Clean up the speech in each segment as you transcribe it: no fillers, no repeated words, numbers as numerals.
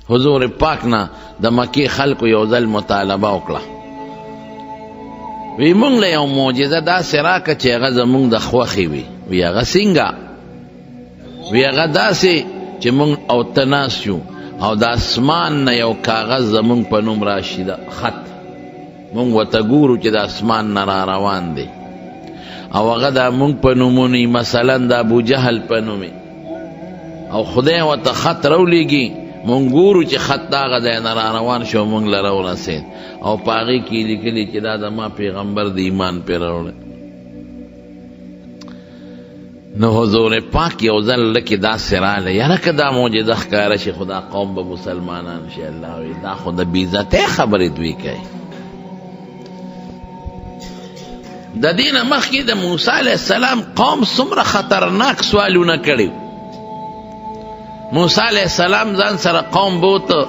حضور پاک نه د مکی خلکو یو ځل مطالبه وکړه، وی مونږ له یو معجزه داسې راکړه چې هغه زمونږ د خوښې وي. وی هغه څنګه؟ وی هغه داسې چې مونږ او ته ناست یو او د اسمان نه یو کاغذ زمونږ په نوم راشي، د خط مونږ ورته ګورو چې د اسمان نه را روان دی، او هغه د مونږ په نومونی، مثلا د ابوجهل په نومې، او خدای ورته خط راولیږي، مونږ ګورو چې خط د هغه ځای نه را روان شو، مونږ له راورسېد، او په هغې کې یې لیکلي چې دا زما پیغمبر د ایمان پرې راوړی. نو حضور پاک یو ځل لکې داسې راغلی، یاره که دا معجزه ښکاره شي خو دا قوم به مسلمانان شي. الله وایي دا خو د بېعزتۍ خبرې دوی کوي. د دې نه مخکې د موسی علیه السلام قوم څومره خطرناک سوالونه کړي. موسی علیه السلام ځان سره قوم بوته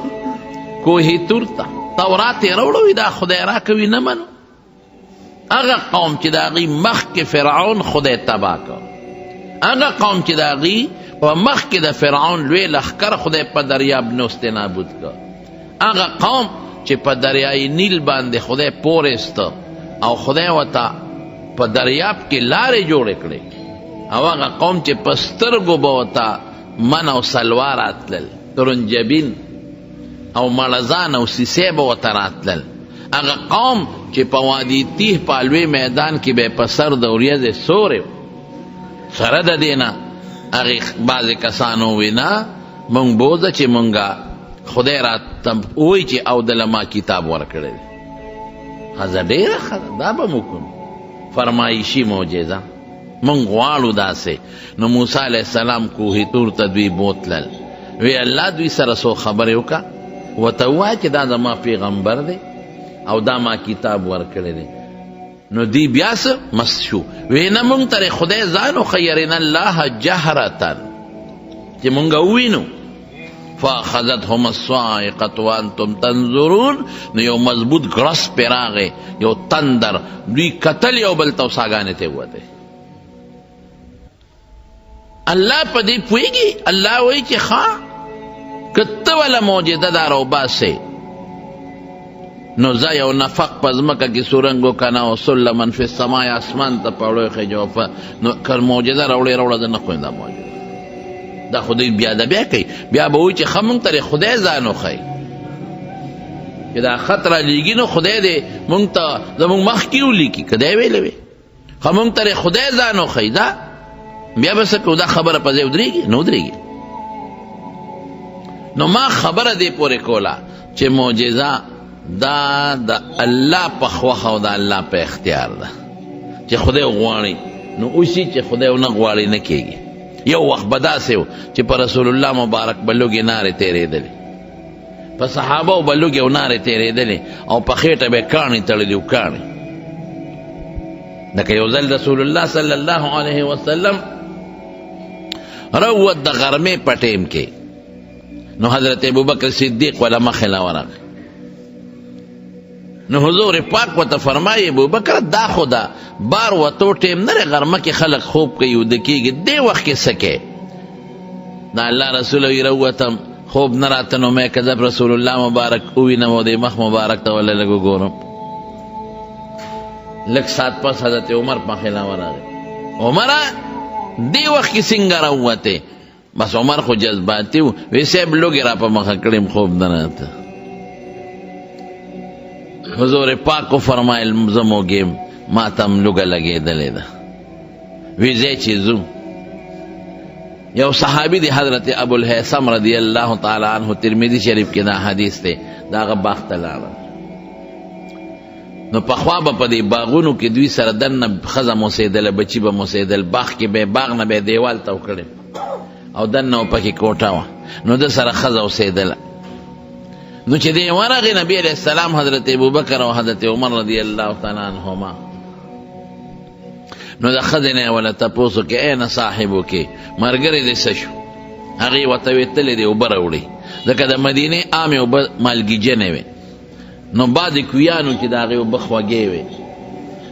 کوهی تور ته، تورات یې راوړی، دا خدای راکوي نه منو. هغه قوم چې د هغې مخکې فرعون خدای تباه کړ، هغه قوم چې د هغې په مخکې د فرعون لوی لښکر خدای په دریاب نوست نابود کړ، هغه قوم چې په دریای نیل باندې خدای پورېسته او خدای ورته په دریاب کې لارې جوړې کړې، او هغه قوم چې په سترګو به ورته من او سلوا راتلل، ترنجبین او مړزان او سیسې به ورته راتلل، هغه قوم چې په وادي تیه په لوی میدان کې به په سر د وریځې سورې. سره د دې نه هغې بعضې کسانو ووایي نه مونږ بوځه چې مونږه خدای راته ووایي چې او دله ما کتاب ورکړی دی. ښځه ډېره ښه ده، دا به مو کوم فرمایشي معجزه مونږ غواړو داسې. نو موسی علیه السلام کوهي تور ته دوی بوتلل، وی الله دوی سره څو خبرې وکړه، ورته ووایه چې دا زما پیغمبر دی او دا ما کتاب ورکړی دی. نو دی بیا څه مست شو، وی نه مونږ ته خدای ځان وښیي، ارنا الله جهرة، چې مونږ ووینو. فاخذتهم الصاعقة وانتم تنظرون، نو یو مضبوط ګرس پرې راغی، یو تندر، دوی کتل یو بل ته او څاګانې ته ووتې. الله په دې پوهېږي. الله وایي چې ښه که ته وله معجزه دا راوباسې، نو زه یو نفق په ځمکه کې سورنګ وکنه او سلمن فی السماء، اسمان ته پړو خېجو، نو که معجزه راوړې زه نه کوم دا معجزه. دا خدای بیا د بیا کوي، بیا به وایي چې ښه مونږ ته خدای ځان وښیي چې دا خط رالیږي، نو خدای دې مونږ ته زمونږ مخکې ولیکي، که دی ویلی وي ښه مونږ ته خدای ځان وښیي. دا بیا به څه کوو، دا خبره په ځای ودرېږي نه ودرېږي. نو ما خبره دې پورې کوله چې معجزه دا د الله په خوښه او د الله په اختیار ده، چې خدای غواړي نو اوسي، چې خدای ونه غواړي نه کېږي. یو وخت به داسې و چې په رسول الله مبارک به لوږې نارې تېرېدلې، په صحابو به لوږې او نارې تېرېدلې، او په خېټه به یې کاڼي تړلي و، کاڼي. لکه یو ځل رسول الله صلی الله علیه وسلم راووت د غرمې په ټیم کې، نو حضرت ابوبکر صدیق وله مخې له ورغی. نو حضور پاک ورته فرمایي ابوبکر دا خو ده بار وتو ټیم نه دی، غرمه کې خلک خوب کوي وده کېږي، دې وخت کې څه کوې؟ د الله رسول وایي راووتم، خوب نه راته، نو مې کذب رسول الله مبارک ووینم او د مخ مبارک ته وله لږ وګورم. لږ ساعت پس حضرت عمر مخې له ورغی. عمره دې وخت کې څنګه راووتې؟ بس عمر خو جذباتي و، وی صاحب لوږې را په مخه کړې، خوب نه راته. حضور پاک کو فرمایل زه موږیم، ما ته هم لوږه لګېدلې ده. وی ځای چې ځو، یو صحابي دی حضرت ابوالهیثم رضی الله تعالی عنه، ترمذی شریف کې دا حدیث دی، د هغه باغ ته لاړل. نو پخوا به په دې باغونو کې دوی سره دننه ښځه موسېدله، بچي به موسېدل، باغ کې به باغ نه به دیوال ته وکړې او دننه پکې کوټه وه، نو د سره ښځه اوسېدله. نو چې دی ورغی نبی علیه السلام حضرت ابوبکر او حضرت عمر رضی الله تعالی عنهما، نو د ښځې نه یې وله تپوس وکړي این صاحبکې، ملګری دې څه شو؟ هغې ورته ویې تللی دی اوبه راوړي، ځکه د مدینې عامې اوبه مالګیجنې وې، نو بعضې کویانو چې د هغې اوبه خوږې وې،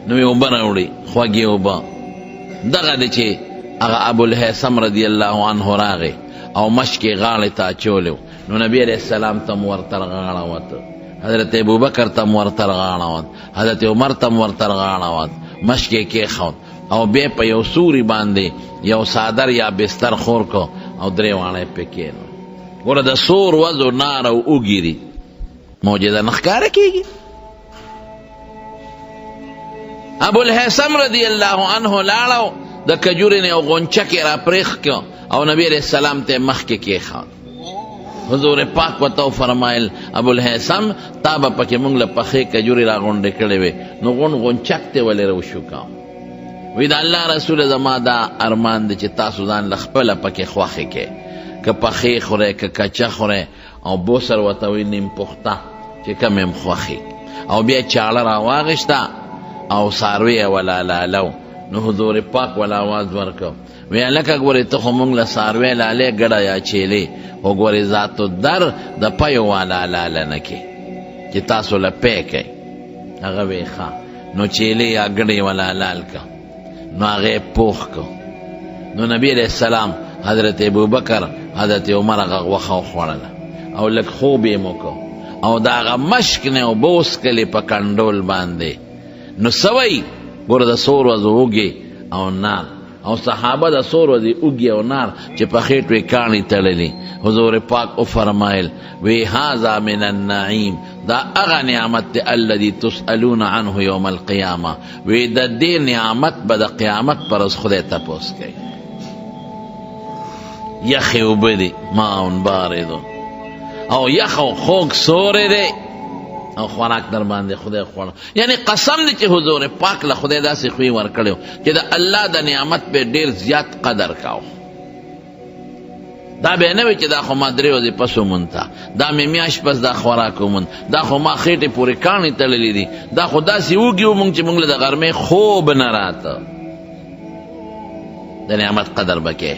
نو یې اوبه راوړي خوږې اوبه. دغه دی چې هغه ابوالهیثم رضی الله عنه راغی او مشکې غاړې ته اچولی و، نو نبی علیہ السلام تم ورته رغاړوت، حضرت ابوبکر تم ورته رغاړوت، حضرت عمر تم ورته رغاړوت، مشک یې کېښود او بیا په یو سوري باندې یو صادر یا بستر خور کو او درې واڼه پې کېنو. ګوره د سور وزو نار او اوږي دي، معجزه نه ښکاره کېږي. ابوالهیثم رضی الله عنه لاړو، د کجورې نه یو غونچکې را پرېښ کړ او نبی علیہ السلام ته مخکې کېښود. حضور پاک ورته فرمایل ابوالهیثم تا به پکې موږ له پخې کجورې را غونډې کړې وې، نو غونچک ته ولې راوشوکاو؟ وی د الله رسول زما دا ارمان دی چې تاسو ځان له خپله پکې خوښې کې، که پخې خورئ که کچه خورئ، او بوسر ورته وایي نیم پخته چې کم یم خوښي. او بیا چاړه را واغېسته او څاروي یې ولالالو. نو حضور پاک ولا آواز ورکړ، وی هلکه ګورې ته خو موږ له څاروی لالې ګډه یا چیلې، خو ګورې ذاتو در د پیو والا لاله نه کې چې تاسو له پی کوئ. هغه وی ښه. نو چیلې یا ګډې ولالال که، نو هغه پوخ کو. نو نبی علیہ السلام حضرت ابوبکر حضرت عمر هغه غوښه وخوړله او لږ خوب یې مو کو او د هغه مشک نه اوبه وڅښلې په کنډول باندې. نو سوی ګوره د سور ورځو اوږې او نار، او صحابه د سور ورځې اوږې او نار چې په خېټو یې کاڼي تړلي. حضور پاک وفرمایل وی هذا من النعیم، دا اغا نعمت دی الذي تسألون عنه یوم القیامه، وی د دې نعمت به د قیامت پر ورځ خدای تپوس کوي. یخې اوبه دي، ماء بارد، او یخ او خوږ سوری دی او خوراک در باندې خدای خوړ. یعنی قسم دی چې حضور پاک له خدای داسې خوی ورکړی چې د الله د نعمت به ډېر زیات قدر کاو. دا به نه وي چې دا خو ما 3 ورځې پس ومونته، دا مې میاشت پس دا خوراک وموند، دا خو ما خېټې پورې کاڼې تړلې دي، دا خو داسې اوږې ومونږ چې موږ له د غرمې خوب نه راته. د نعمت قدر به کوې.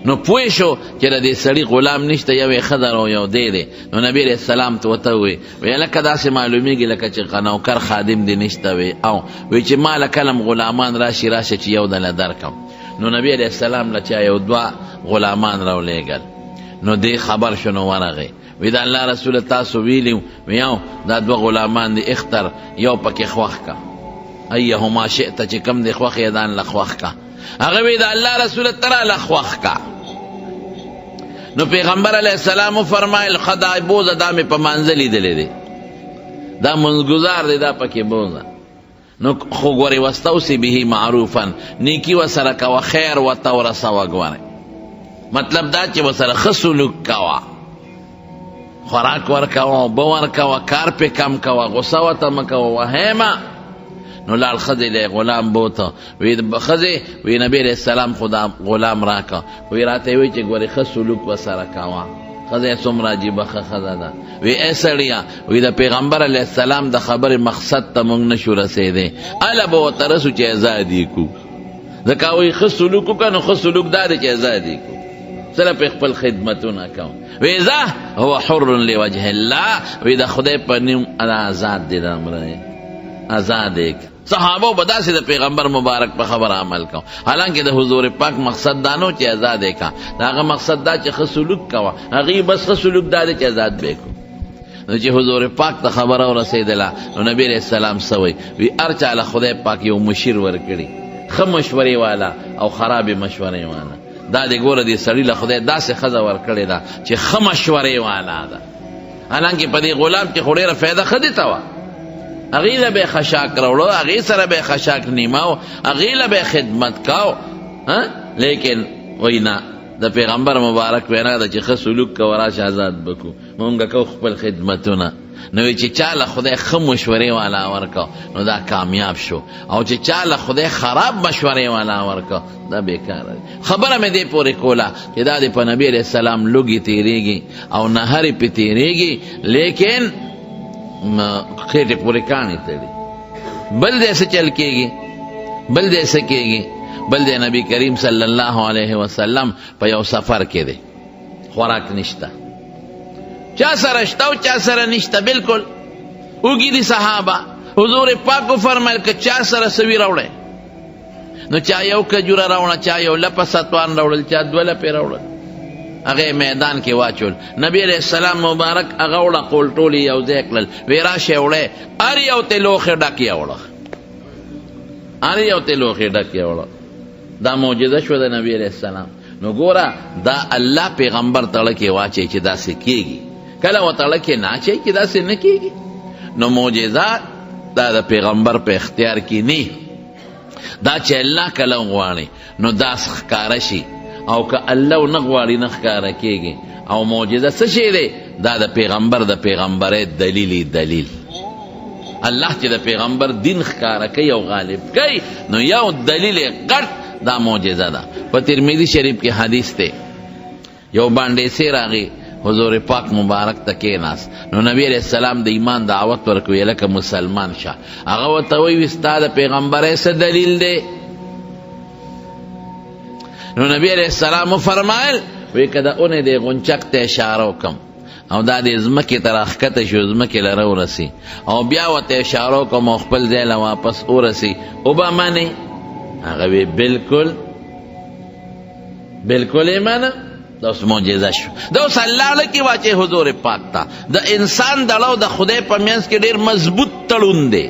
نو پوه شو چې د دې سړي غلام نشته، یو یې ښځه او یو دی دی. نو نبی علیہ السلام ته ورته ووایي لکه داسې معلومیږي لکه چې نوکر خادم دې نشته وي، او وایي چې ما له کلم غلامان راشي چې یو دله درکم. نو نبی علیہ السلام له چا یو 2 غلامان راولېږل. نو دې خبر شو نو ورغی، وی د الله رسول تاسو ویلي یو دا 2 غلامان دي، اختر یو پکې خوښ کا، ایهما شئت چې کم دې خوښ یې ځان له خوښ کا. هغه وی د الله رسول ته راله خوښ کا. نو پیغمبر علیہ السلام فرمایل خدای بوزه دا مې په منځه لیدلی دی، دا منځګزار دی، دا پکې بوزه. نو خو ګورې واستوصي به معروفا، نیکي ورسره کوه، خیر ورته ورسوه. ګورې مطلب دا چې ورسره ښه سلوک کوه، خوراک ورکوه، اوبه ورکوه، کار پې کم کوه، غصه ورته مه کوه، وهې مه. نو لاړ ښځې له غلام بوته، وی ښځې وی نبی علیہ السلام خو دا غلام راکه، وی راته یې وی چې ګورې ښه سلوک ورسره کوه. ښځې څومره عجیبه ښه ښځه ده. وی ای سړیه، وی د پیغمبر علیہ السلام د خبرې مقصد ته موږ نشو رسېدی، هله به ورته رسو چې ازاد یې کړو. ځکه وی ښه سلوک وکړه، نو ښه سلوک دا دی چې ازاد یې کړو، صرف خپل خدمتونه کوم. وی ذا هو حر لوجه الله، وی د خدای په نوم آزاد دی، دا مړی آزاد دی. صحابه به داسې د پیغمبر مبارک په خبر عمل کوه، حالانکه د حضور پاک مقصد دا نو چې آزاد یې کا، د هغه مقصد دا چې ښه سلوک کوه، هغې بس ښه سلوک دا دی چې آزاد به یې کړو. نو چې حضور پاک ته خبره ورسېدله، نو نبی علیہ السلام څه وایي؟ وی هر چا له خدای پاک یو مشیر ورکړي، ښه مشورې والا او خرابې مشورې والا. دا دې ګوره دې سړي له خدای داسې ښځه ورکړې ده چې ښه مشورې والا ده. حالانکه په دې غلام کې خو ډېره فایده ښه دې ته وه، هغې له به یې خشاک راوړو، هغې سره به یې خشاک نیماو، هغې له به یې خدمت کاو. لیکن وایي نه، د پیغمبر مبارک وینا ده چې ښه سلوک کوه، راشه آزاد به کړو، مونږ کوو خپل خدمتونه. نو چې چا له خدای ښه مشورې والا ورکړه نو دا کامیاب شو، او چې چا له خدای خراب مشورې والا ورکړه دا بیکاره دی. خبره مې دې پورې کوله چې دا د په نبي علیہ السلام لوږې تېرېږي او نهرې پې تېرېږي، لیکن خېټې پورې کاڼې تړي. بل دی څه چل کېږي، بل دی څه کېږي، بل دی نبی کریم صلی الله علیه وسلم په یو سفر کې دی، خوراک نشته، چا سره شته او چا سره نشته، بالکل اوږي دي صحابه. حضور پاک فرمایل که چا سره سوي راوړی نو چا یو کجوره راوړه، چا یو لپه ستوان راوړل، چا 2 لپې راوړل. هغه میدان کې واچول. نبی علیہ السلام مبارک هغه وړه قولټولې یو ځای کړل، وی راشه وړی، هر یو ته لوښې ډک یې وړه، هر یو ته لوښې ډک یې وړه. دا معجزه شوه د نبی علیہ السلام. نو ګوره دا الله پیغمبر تړه کې واچي چې داسې کېږي، کله و تړه کې نه اچوي چې داسې نه کېږي. نو معجزه دا د پیغمبر په اختیار کې نه، دا چې الله کله غواړي نو دا ښکاره شي، او که الله نه غواړي نه ښکاره کېږي. او معجزه څه شی دی؟ دا د پیغمبر د پیغمبرۍ دلیل. الله چې د پیغمبر دین ښکاره کوي او غالب کوي، نو یو دلیل غټ دا معجزه ده. په ترمذی شریف کې حدیث دی، یو باندې سي راغی حضور پاک مبارک ته کېناست، نو نبی علیہ السلام د ایمان دعوت ورکوي لکه مسلمان شه. هغه ورته وایي ستا د پیغمبرۍ څه دلیل دی؟ نو نبی علیہ السلام فرمایل وی که د اونې د غنچک ته اشاره وکم او دا د ځمکې ته راښکته شو، ځمکې له ورسي، او بیا ورته اشاره وکم او خپل ځای له واپس ورسي، او به منې؟ هغه وی بالکل یې منه. دا اوس معجزه شو. دا اوس الله لکې واچې حضور پاک ته. د انسان دړه او د خدای په منځ کې ډېر مضبوط تړون دی.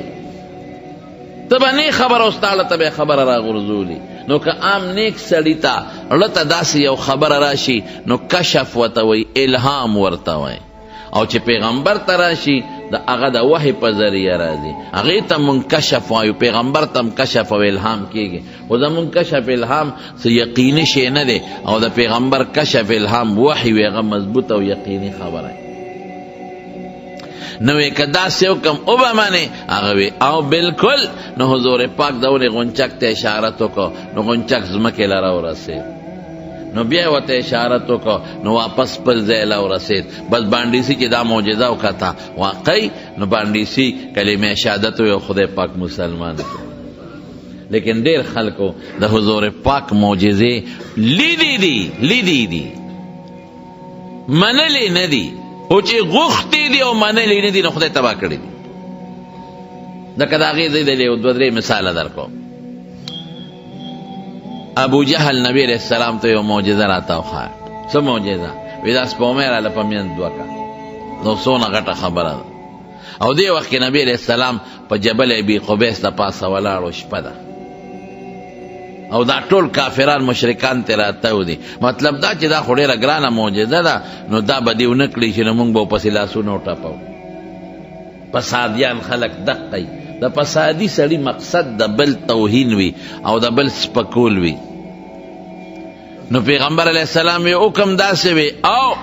ته به نه خبره اوس تاله ته به خبره راغورځولي. نو که عام نیک سړي ته زړه ته داسې یو خبره راشي نو کشف ورته وایي، الهام ورته وایي. او چې پیغمبر ته راشي د هغه د وحی په ذریعه راځي، هغې ته مونږ کشف وایو، پیغمبر ته هم کشف او الهام کېږي. خو زمونږ کشف الهام څه یقیني شی نه دی، او د پیغمبر کشف الهام وحی وي، هغه مضبوط او یقیني خبره دی. نو وی که داسې وکم او به منې؟ هغه وی او بالکل. نو حضور پاک د ونې غنچک ته اشارت وکړو، نو غنچک ځمکې له راورسېد. نو بیا ورته اشارت وکړو، نو واپس خپل ځای له ورسېد. بس بانډیسي چې دا معجزه وکړه واقعي، نو بانډیسي کلمه شهادت وی او خدای پاک مسلمان کړ. لیکن ډېر خلکو د حضور پاک معجزې لیدي دي، منلې نه دي، او چې غوښتې دي او منلې نه دي نو خدای تباه کړي دي. لکه د هغې زه د یو دوه درې مثاله درکوم. ابو جهل نبی علیہ السلام ته یو معجزه راته وښایه. څه معجزه؟ وی دا سپومۍ راله په منځ دوکه، نو څونه غټه خبره ده. او دې وخت کې نبی علیہ السلام په جبل ابي قبیس د پاسه ولاړ، شپه ده، او دا ټول کافران مشرکان ته راته دي. مطلب دا چې دا خو ډېره ګرانه معجزه ده، نو دا به دې ونه کړي چې نو موږ به ورپسې لاسونه وټپو. فسادیان خلک دقی د فسادي سړي مقصد د بل توهین وي او د بل سپکول وي. نو پیغمبر علیہ السلام یې حکم داسې وي، او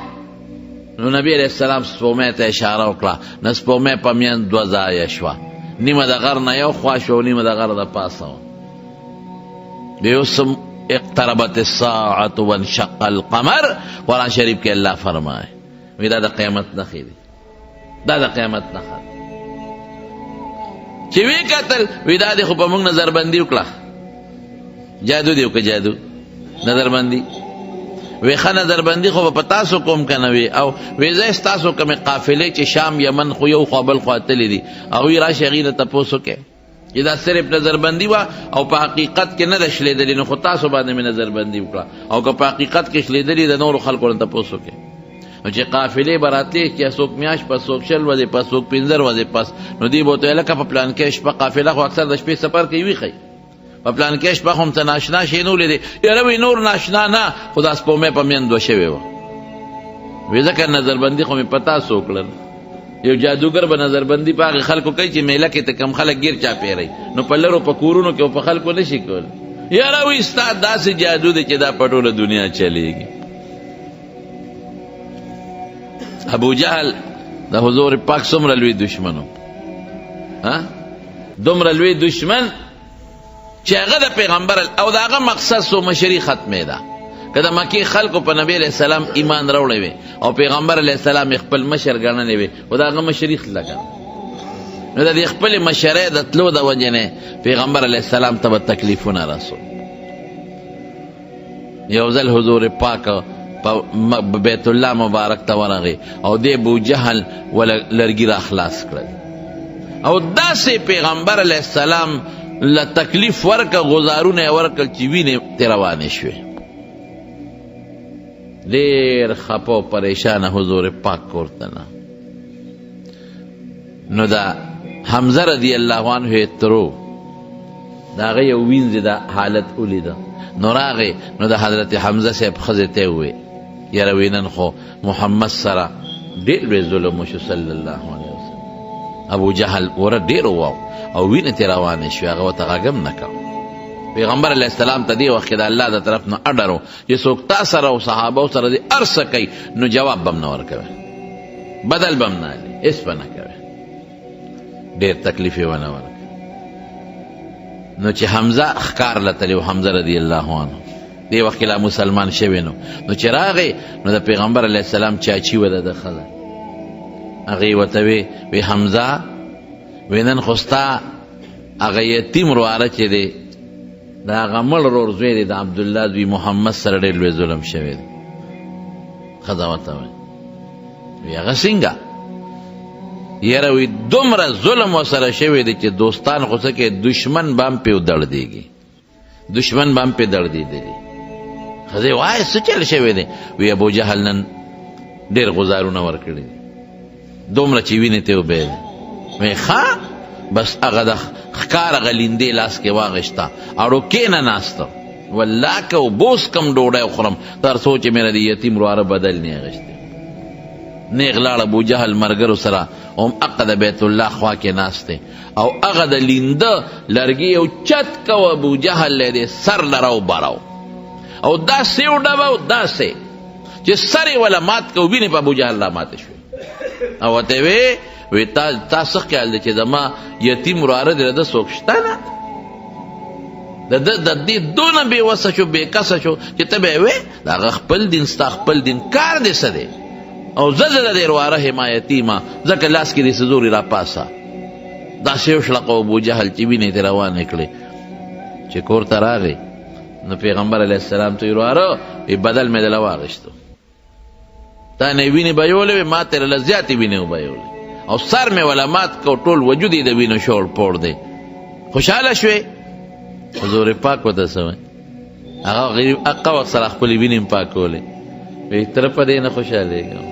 نو نبی علیہ السلام سپومۍ ته اشاره وکړه، نو سپومۍ په میان دوه ځایه شوه، نیمه د غر نه یو خوا شوه او نیمه د غر د پاسه وه. بیوسم اقتربت الساعة وانشق القمر، قرآن شریف کې الله فرمائے وی دا د قیامت نښې دي، دا د قیامت نښه ده. چې وی کتل وی دا دی خو په موږ نظربندي وکړه، جادو دی وکړه، جادو نظربندي. وی ښه نظربندي خو به په تاسو کوم که نه وي، او وی زه ستاسو کومې قافلې چې شام یمن خو یو خوا بل خوا تللي دي، هغوی راشي هغې نه تپوس وکړئ چې دا صرف نظربندي وه او په حقیقت کې نه ده شلېدلې، نو خو تاسو باندې مې نظربندي وکړه، او که په حقیقت کې شلېدلې د نورو خلکو نه تپوس وکړئ. نو چې قافلې به راتلې چې څوک میاشت پس، څوک 20 ورځې پس، څوک 15 ورځې پس، نو دوی به ورته ویل لکه په پلان کې شپه قافله خو اکثر د شپې سفر کوي ویښئ، په پلان کې شپه خو هم څه ناشنا شی نه ولیدې؟ یاره وی نور ناشنا نه، خو دا سپومۍ په میندو شوې وه. وی ځکه نظربندي خو مې په تاسو وکړل. یو جادوګر به نظربندي په هغې خلکو کوي چې میله کې ته کم خلک ګیر چاپېروي، نو په لرو په کورونو کې او په خلکو نه شي کولی. یاره وی ستا داسې جادو دی چې دا په ټوله دنیا چلیږي. ابو جهل د حضور پاک څومره لوی دشمنو، دومره لوی دشمن چې هغه د پیغمبر او د هغه مقصد سو مشري ختمې ده. که د مکې خلکو په نبی علیہ السلام ایمان راوړی وي او پیغمبر علیہ السلام خپل مشر ګڼلی وي، خو د هغه مشري لګه، نو د دې خپلې مشرۍ د تلو د وجې نه پیغمبر علیہ السلام ته به تکلیفونه رسول. یو ځل حضور پاک په بیت الله مبارک ته ورغی او د ابو جهل لرګي را خلاص کړل، او داسې پیغمبر علیہ السلام له تکلیف ورکه، غزارونه یې ورکړل چې وینې ترې روانې شوې. دیر خپو پریشان حضور پاک کورتنا. نو دا حمزه رضی اللہ عنہ ترو دا غی وینځ دا حالت ولیده. نو راغی نو دا حضرت حمزه صاحب ښځې ته ووی یاره وینن خو محمد سره ډېر لوی ظلم وشو صلی الله علیه وسلم. ابو جهل وره ډېر وواو او وینې ترې روانې شوې، هغه ورته غږ هم نه کوه. پیغمبر علیه السلام ته دې وخت کې د الله د طرف نه اډر و چې څوک تا سره او صحابو سره دې هر څه کوي نو جواب به هم نه ورکوې، بدل به هم نه هلي، هېڅ به نه کوې. ډېر تکلیف یې ونه ورکړ. نو چې حمزه ښکار لتلی و، حمزه رضی الله عنه دې وخت کې لا مسلمان شوی نو چې راغی نو د پیغمبر علیه السلام چاچي وه د ده ښځه، هغې ورته وی حمزه وی نن خو ستا هغه یتیم ورواره چې دی د هغه مړ ورور زوی دی د عبدالله زوی محمد سره ډېر لوی ظلم شوی دی. ښځه ورته وی هغه څنګه؟ یاره وی دومره ظلم ورسره شوی دی چې دوستان خو څه کوي دشمن به هم پې دړدېږي، دشمن به هم پې دړدېدلي. ښځې وایه څه چل شوی دی؟ وی ابو جهل نن ډېر غزارونه ورکړي دي، دومره چې وینې ته وبهیدې. وی ښه بس هغه د ښکار هغه لیندې لاس کې واغېشته اړو کېنه ناسته والله که اوبوس کم ډوډۍ وخورم تر څو چې مې د یتیم ورواره بدل نه اغېشتې. نیغ لاړ ابو جهل ملګرو سره هم هغه د بیت الله خوا کې ناست دی او هغه د لینده لرګي یو چت کو ابو جهل دی سر لره وبراو او داسې وډبه او داسې چې سر یې ولا مات کو وینې په ابو جهل را ماته شوې. او ورته وی تا څه خیال دی چې زما یتیم ورواره دی د څوک شته نه؟ د دې دونه بې وسه شو بې کسه شو چې ته به یې وې د هغه خپل دین ستا خپل دین کار دی څه دی او زه د دې ورواره حمایتي ما ځکه لاس کې دې څه زورې را پاسه. داسې وشلقه ابو جهل چې وینې ترې روانې کړې. چې کور ته راغی نو پیغمبر علیه السلام ته یې ورواره بدل مې دله واغېشتو، تا نه وینې بهیولې وې ما ترې له زیاتې وینې وبهیولې او سر مې ولا مات کو ټول وجود یې د وینو شوړ پوړ دی. خوشحاله شوې؟ حضور پاک ورته څه وایي؟ هغه هغه وخت سره خپلې وینې هم پاکولې. وی تر په دې نه خوشحالېږم.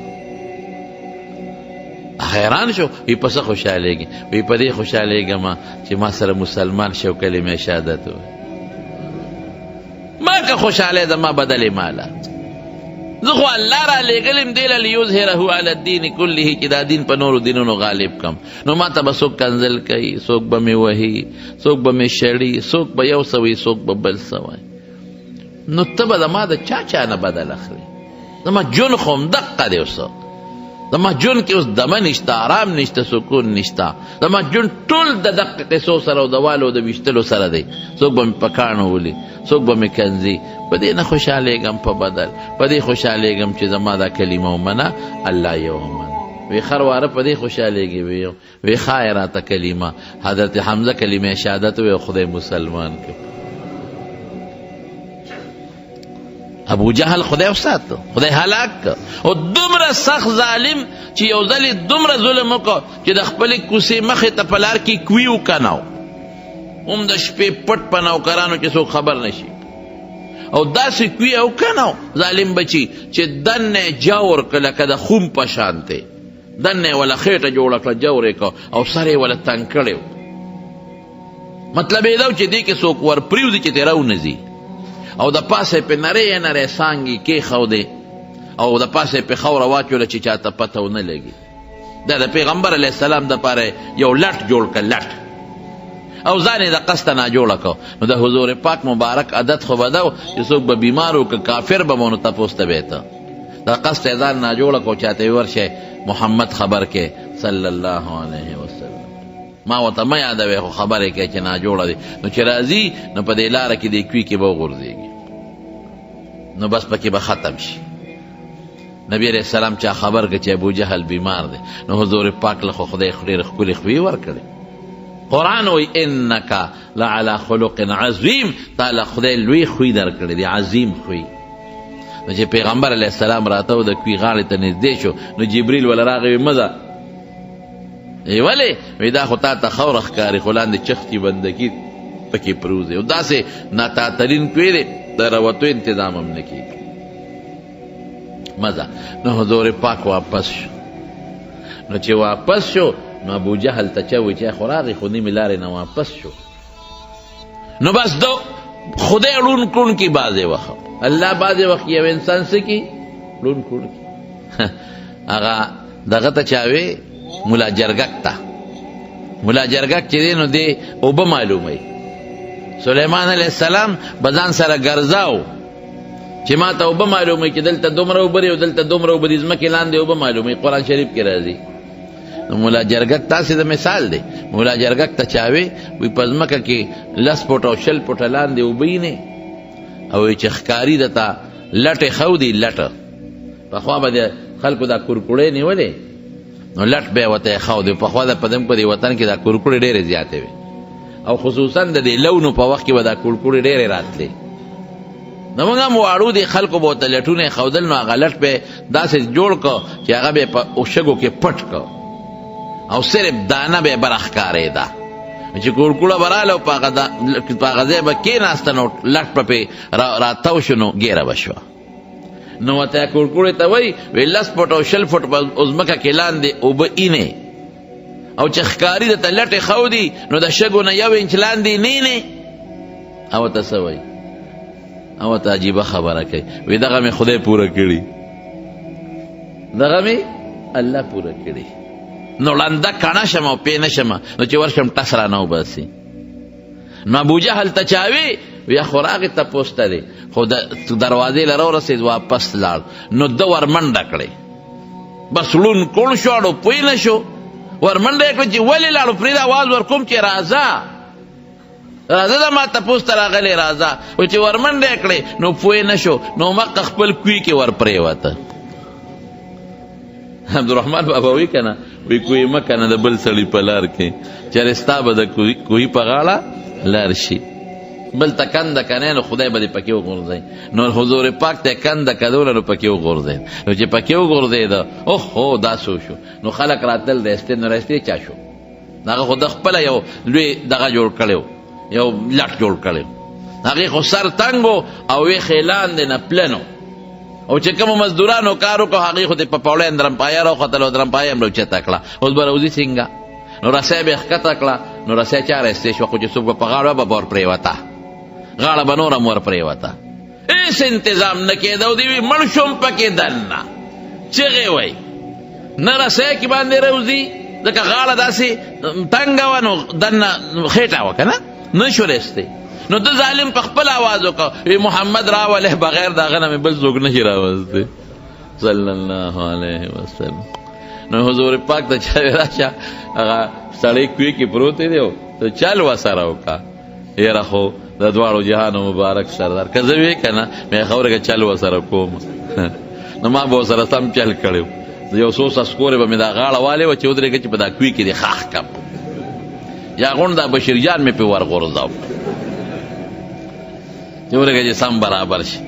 حیران شو وی په څه خوشحالېږي؟ وی په دې خوشحالېږم چې ما سره مسلمان شو کلمه شهادت ووایي. ما که خوشحالېدم ما بدلې ماله زه خو الله را لېږلم دې له لیظهره علی الدین کله چې دا دین په نورو دینونو غالب کم. نو ما ته به څوک کنځل کوي، څوک به مې وهي، څوک به مې شړي، څوک به یو څه وایي، څوک به بل څه وایي. نو ته به زما د چا نه بدل اخلي؟ زما جون خو همدقه دی اوس. زما جون کې اوس دمه نشته، آرام نشته، سکون نشته. زما جون ټول د دقه قصو سره او د والو او د ویشتلو سره دی. څوک به مې په کاڼو ولي، څوک به مې کنځي. په دې نه خوشحالېږم په بدل، په دې خوشحالېږم چې زما دا کلمه ومنه الله یو ومنه. وی خرواره په دې خوشحالېږي وی ښایه راته کلمه. حضرت حمزه کلمه شهادت وی خدای مسلمان کړ. ابو جهل خدای وساتو، خدای هلاک کړ. او دومره سخت ظالم چې یو ځل دومره ظلم وکړ چې د خپلې کوڅې مخې ته په لار کې کوي وکناو، هم د شپې پټ په نوکرانو چې څوک خبر نشي او داسې کوي او کناو ظالم بچي چې دنه جاور کړه لکه د خوم په شان دی. دنه ولا خېټه جوړه کړه جوړ یې کړه او سر یې ولا تنګ کړی. مطلب یې دا چې دې کې څوک ور پرېږدي چې ترې راونځي او د پاسه پې نرۍ نرۍ څانګې کېښودې او د پاسه پې خاوره واچوله چې چاته پته ونه لګي. دا د پیغمبر علیه السلام دپاره یو لټ جوړ کړه، لټ او ځان یې د قصده ناجوړه کړ. نو د حضور پاک مبارک عادت خو به ده چې څوک به بیمار و که کافر به مو نو تپوس ته به ته د قصده یې ځان ناجوړه کړ. چاته یې ورشئ محمد خبر کې صلی الله علیه وسلم. ما ورته مه یادوئ خو خبر یې کوي چې ناجوړه دی. نو چې راځي نو په دې لاره کې دې کوي کې به وغورځېږي نو بس پکې به ختم شي. نبی علیہ السلام چا خبر که چې ابو جهل بیمار دی نو حضور پاک له خو خدای ډېرې ښکلې خوی ورکړې. قرآن وی انکا لعلا خلق عظیم، تا له خدای لوی خوی در کړی دی، عظیم خوی. نو چې پیغمبر علیه السلام راته و د کوی غاړې ته نږدې شو نو جبریل ولا راغی وی مه ځه. ولې؟ وی دا خو تا ته خوره ښکاري خو لاندې چختي بندګي پکې پروز دی او داسې ناتعترین کوی دی د راوتو انتظام هم نه کېږي. مزه. نو حضور پاک واپس شو. نو چې واپس شو نو ابو جهل ته چوي چې خو راغی خو نیمې لارې نه واپس شو. نو بس دو خدای ړون کړون کی بعضې وخت الله بعضې وخت یو انسان څه کی ړون کړون کی. هغه دغه ته چاوي ملا جرګک ته. ملا جرګک چې دی نو دی اوبه معلوموي. سلیمان علیه السلام به ځان سره ګرځاو چې ما ته اوبه معلوموي چې دلته دومره اوبه دي او دلته دومره اوبه دي، ځمکې لاندې اوبه معلوموي. قرآن شریف کې راځي. نو ملا جرګک تاسې د مثال دی. ملا جرګک ته چاوي وی په ځمکه کې 10 فوټه او 20 فوټه لاندې اوبه یې نه او چې ښکاري درته لټې ښودي لټه. پخوا به د خلکو دا کورکوړې نیولې نو لټ به یې ورته یې ښودي. پخوا د په دې وطن کې دا کورکوړې ډېرې زیاتې وې او خصوصا د دې لونو په وخت کې به دا کورکوړې ډېرې راتلې. نو موږ هم واړو دې خلکو به ورته لټونه یې ښودل نو هغه لټ به یې داسې جوړ کړ چې هغه به یې په شګو کې پټ کړ او صرف دانه به یې بره ښکارېده. چې کورکوړه به راله او په هغه ځای به کېناسته نو لټ به پرې راتاو شو نو ګیره به شوه. نو ورته کورکوړې ته وایي 10 فوټ او 20 فوټ په ځمکه کې لاندې اوبه اینې او چې ښکاري درته لټې ښودي نو د شګو نه 1 انچ لاندې نه او ورته څه وایي؟ او ورته عجیبه خبره کوي وایي دغه مې خدای پوره کړي، دغه مې الله پوره کړي. نو لنده کڼه شم او پې نه شم نو چې ورشم ټس رانه وباسي. نو ابو جهل ته چاوي یا خو راغې تپوس ته دی خو د دروازې له راورسېد واپس لاړ. نو ده ورمنډه کړې بس ړون کوڼ شو اړو پوه نه شو. ورمنډه یې کړه چې ولې لاړو پرېږده اواز ورکوم چې راځه راځه دا ما تپوس ته راغلی راځه. و چې ورمنډه یې کړې نو پوه نه شو نو مقه خپل کوی کې ور پرېوته. عبدالرحمن بابا وی کنه وی کوی مه کنه د بل سړي په لار کې چېرې ستا به د کوی په غاړه لار شي بل ته کنده کنی نو خدای به دې پکې وغورځوي. نو حضور پاک ته کنده کدوله نو پکې وغورځېد. نو چې پکې وغورځېده اوهو دا څه شو نو خلک راتل رایستې نو رایستې چا شو؟ هغه خو د خپله یو لوی دغه جوړ کړی و، یو لټ جوړ کړی و. هغې خو سر تنګ و او ویښې لاندې نه پلن او چې کومو مزدورانو کار وکړو هغې خو دې په پوړی درمپایه راوختل او درمپایه هم راوچته کړه. اوس به راوځي څنګه؟ نو رسۍ به یې ښکته کړه نو رسۍ چا رایستې شوه خو چې څوک به په غاړه به ور پرېوته، غاړه به نور هم ور پرېوته. هېڅ انتظام نه کېده او دې وي مړ شوم پکې دننه چغې وی نه رسۍ کې باندې راوځي ځکه غاړه داسې تنګه وه نو دننه خېټه وه که نه نه شو رایستی. نو ده ظالم په خپل آواز وکړه وی محمد راولی بغیر د هغه نه مې بل څوک نشي راوستی صلی الله علیه وسلم. نو حضور پاک ته چاوی راشه هغه سړی کوی کې پروت دی او ته چل ورسره وکړه یاره خو د دواړو جهانو مبارک سردار که زه وی که نه مې خبره که چل ورسره کوم نو ما به ورسره سم چل کړی و. یو څو سسکورې به مې دا غاړه والې وه چې ودرېږه چې په دا کوی کې دې خاښ کم یا غونډ دا بشیرجان مې پې ورغورځاو چې ودرېږه چې سم برابر شي.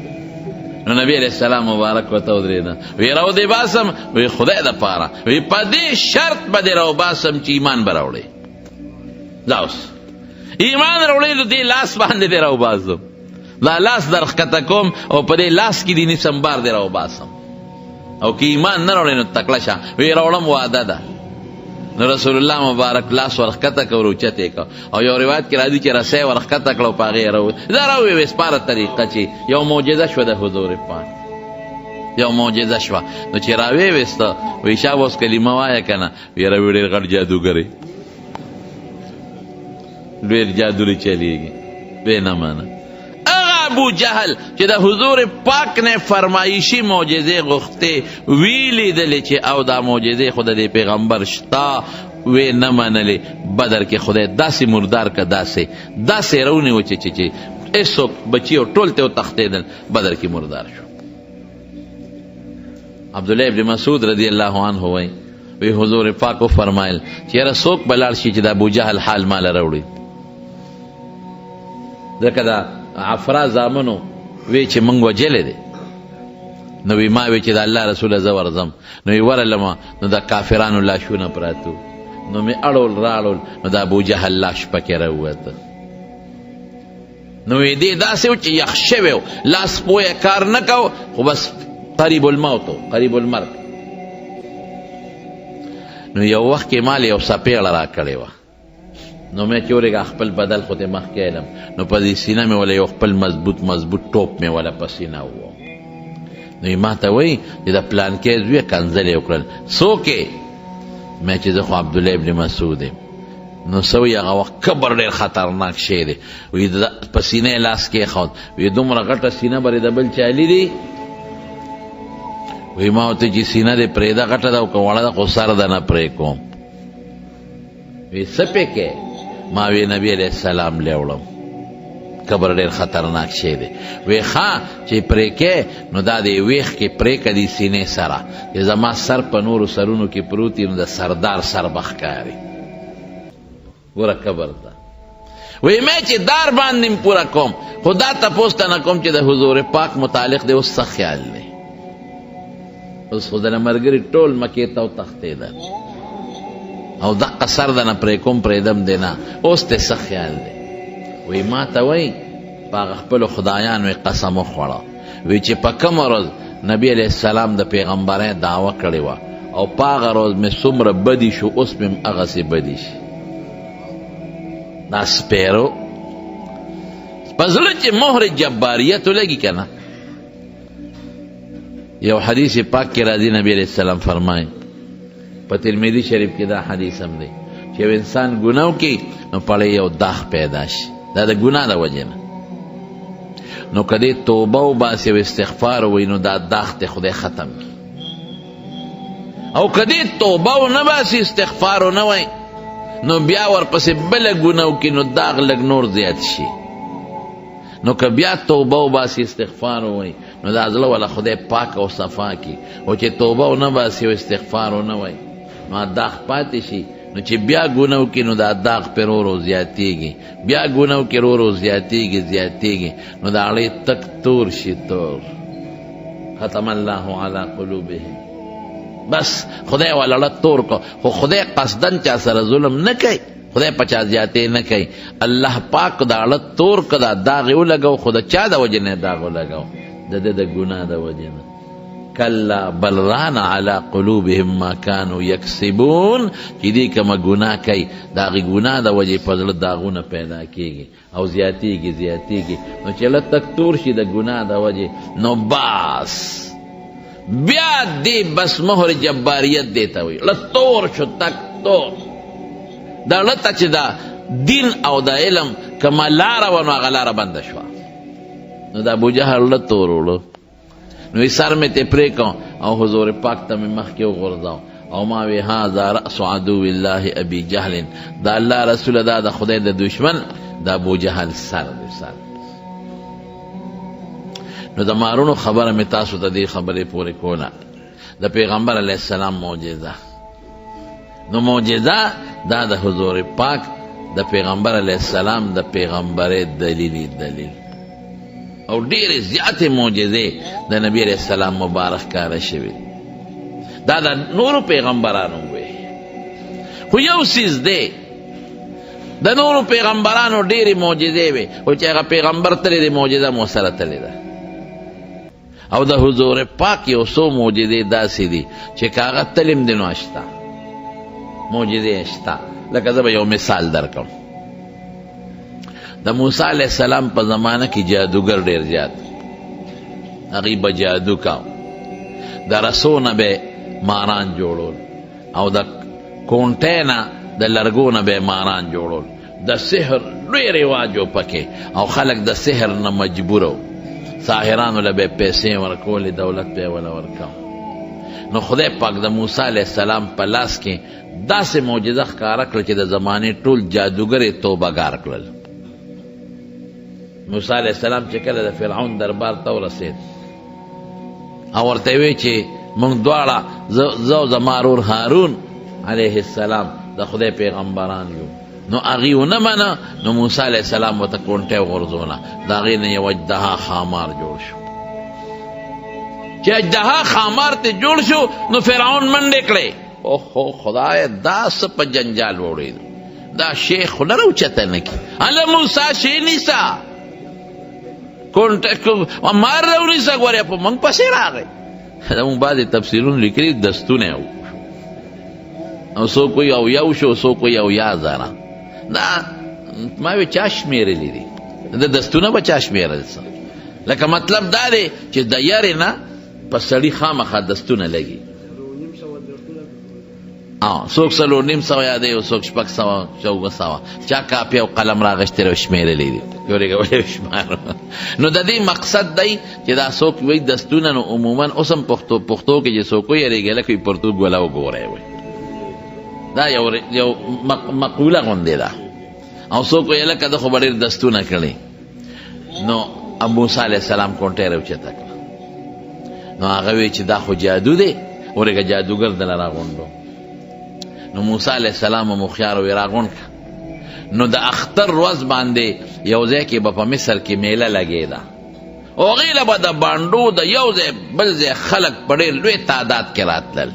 نو نبی علیہ السلام مبارک ورته ودرېده وی راو دې باسم وی خدای دپاره وی په دې شرط به دې راو باسم چې ایمان به راوړې. دا اوس ایمان راوړې نو دې لاس باندې دې راو باسم دا لاس در ښکته کوم او په دې لاس کې دې نیسم بار دې راو باسم او که ایمان نه راوړې نو تکړه شه. وی راوړم واده ده. نو رسول الله مبارک لاس ورښکته کړ اوچته یې کړ او یو روایت کې راځي چې رسۍ ورښکته کړه او په هغې یې دا راوویې سپاره طریقه چې یو معجزه شوه د حضور پاک یو معجزه شوه. نو چې راویویسته وی شاه اوس کلمه وایه که نه وی راوی ډېر غټ جادوګرې ډېر جادو چلیږي وی نه منه. ابو جهل چې د حضور پاک نه فرمایشي معجزې غوښتې وی لیدلې چې او دا معجزې خو د دې پیغمبر شته وی نه منلې. بدر کې خدای داسې مردار که داسې رونیو چې هېڅوک بچي او ټول ته وتښتېدل بدر کې مردار شو. عبدالله ابن مسعود رضی الله عنه وی حضور پاک وفرمایل چې یاره څوک به لاړ شي چې د ابو جهل حال ماله راوړي. ځکه دا عفرا زامنو وی چې منګ وجلی دی نو وی ما وی چې د الله رسوله زه ورځم نو وی ورلمه نو د کافرانو لاشونه پراتو نو مې اړول راړول نو د ابو جهل لاش پکې راووته. نو وی دې داسې و چې یخ شوی و لاس پویه کار نه کو خو بس قریب الموت قریب المرګ. نو یو وخت کې مال یو سپېړه را کړې وه، نو مې چې ورېږه خپل بدل خو ته مخکې علم، نو په دې سینه مې ولا یو خپل مضبوط ټوپ مې ولا په سینه وو. نو یې ما ته وایي چې د پلانکې زویه کنځلې وکړل. څوک یې؟ مې چې زه خو عبدالله ابن مسعود یم. نو څه وایي هغه وخت کبر ډېر خطرناک شی دی. وایي په سینه یې لاس کېښود، وایي دومره غټه سینه به د بل چا لیدي؟ وی ما ورته چې سینه دې پرېږده غټه ده او که وړه ده خو سر ده نه پرې کوم. وی څه پکې؟ ما وی نبي علیه السلام لی وړم، قبر ډېر خطرناک شی دی. وی ښه چې پرې کې نو دا دې ویښ کې پرې که دې سینې سره چې زما سر په نورو سرونو کې پروت وي نو د سردار سر به ښکاري. ګوره قبر ده. وی مې چې دار باندې م پوره کوم، خو دا تپوس ته نه کوم چې د حضور پاک متعلق دی اوس څه خیال دی؟ اوس خو دنه ملګري ټول مکې ته وتښتېدل او دقه سر دنه پرې کوم پرېږدم دی نه، اوس ته څه خیال دی؟ وی ما ته وایي په هغه خپلو خدایانو یې قسم وخوړه. وی چې په کومه ورځ نبي علیه السلام د پیغمبرۍ دعوه کړې وه او په هغه ورځ مې څومره بدي شو اوس مې هم هغسې بدي شي. دا سپیرو په زړه چې مهر جباریت ولګي که نه. یو حدیث پاک کې راځي نبی علیہ السلام فرمایي په ترمذی شریف کې دا حدیث هم دی چې یو انسان ګناه وکړي نو پړې یو داغ پیدا شي، دا د ګناه د وجې نه. نو که دې توبه وباسي او استغفار ووایي نو دا داغ ته خدای ختم کړي، او که دې توبه ونه باسي استغفار ونه وایي نو بیا ورپسې بله ګناه وکړي نو داغ لږ نور زیات شي. نو که بیا توبه وباسي استغفار ووایي نو دا زړه والا خدای پاک او صفا کړي، او چې توبه ونه باسي او استغفار ونه وایي نو داغ پاتې شي. نو چې بیا ګناه وکړي نو دا داغ پرې ورو ورو زیاتېږي، بیا ګناه وکړي ورو ورو زیاتېږي نو د اړې تک تور شي تور. ختم الله علی قلوبهم. بس خدای والا تور کو، خو خدای قصدن چا سره ظلم نه کوي، خدای په چا زیاتې نه کوي. الله پاک دا اړه تور که دا داغ یې ولګو خو د چا د وجې نه داغ ولګو؟ د ده د ګناه د وجې نه. کلا بل ران علی قلوبهم ما کانوا یکسبون. چې دې کومه ګناه کوي د هغې ګناه د وجې په زړه داغونه پیدا کېږي او زیاتېږي نو چې لږ تک تور شي د ګناه د وجې نو باس بیا دې بس مهر جباریت دې ته وایي. لږ تور شو تک تور. دا لته چې دا دین او د علم کومه لاره وه نو هغه لاره بنده شوه. نو د ابوجهل له تور وړو نو سر مې ته پرې کړم او حضور پاک ته مې مخکې وغورځاو او ما وی هذا رأس عدو الله ابي جهل. دا الله رسول دا د خدای د دشمن د ابوجهل سر دی سر. نو د مارونو خبره مې تاسو ته دې خبرې پورې کوله د پیغمبر علیه السلام معجزه. نو معجزه دا د حضور پاک د پیغمبر علیه السلام د پیغمبرۍ دلیل او ډېرې زیاتې معجزې د نبی علیه السلام مبارک کاره شوي. دا د نورو پیغمبرانو وې، خو یو څیز دی د نورو پیغمبرانو ډېرې معجزې وې خو چې هغه پیغمبر تللی دی معجزه مو سره تللی ده. او د حضور پاک یو څو معجزې داسې دي چې که هغه تلیم دی نو شته معجزې شته. لکه زه به یو مثال درکړم. د موسی علیه السلام په زمانه کې جادوګر ډېر زیات، هغوی به جادو کاو. د رسو نه به ماران جوړول او د کونټۍ نه د لرګو نه به ماران جوړول. د سحر لوی رواج و پکې او خلک د سحر نه مجبور وو. ساحرانو له به پیسې ورکولې، دولت به یې وله ورکاو. نو خدای پاک د موسی علیه السلام په لاس کې داسې معجزه ښکاره کړه چې د زمانې ټول جادوګر یې توبهګار کړل. موسی علیه السلام چې کله د فرعون دربار ته ورسېد او ورته وی چې موږ دواړه زه او زما ورور هارون علیه السلام د خدای پیغمبران یو، نو هغې ونه منه. نو موسی علیه السلام ورته کونټۍ وغورځوله، د هغې نه یو اجدها خامار جوړ شو. چې اجدها خامار ته جوړ شو نو فرعون منډې کړې. اوهو خدای دا څه په جنجال وړېدو، دا شی خو نه راوچته نه کړي. هله موسی شی نیسه کونټۍ مار راونیسه، ګورې په موږ پسې راغی. زمونږ بعضې تفسیرونه لیکلي دستونه یې او څوک وایي اویا وشو څوک وایي اویا زره دا ما وی چا شمېرلی دي د دستونه به چا شمېرل څه لکه مطلب دا دی چې د یارې نه په سړي خامخا دستونه لګي څوک 4.5 یادوي او څوک 600 400 چا کاپي او قلم راغشتي او شمېرلی دي نو د دې مقصد دی چې دا څوک وایي دستونه نو عموما اوس هم پښتو کې چې څوک ویریږي لکه پرتوګ ولا وګوری وایي دا یو مقوله غوندې ده او څوک وایي لکه ده خو به ډېر دستونه کړي نو موسی علیه السلام کونټۍ راوچته کړه نو هغه وایي چې دا خو جادو دی ورېږه جادوګر دله راغونډو نو موسی علیه السلام هم هوښیار وی راغونډ کړه نو د اختر ورځ باندې یو ځای کې به په مصر کې میله لګېده هغې له به د بانډو د یو ځای بل ځای خلک په ډېر لوی تعداد کې راتلل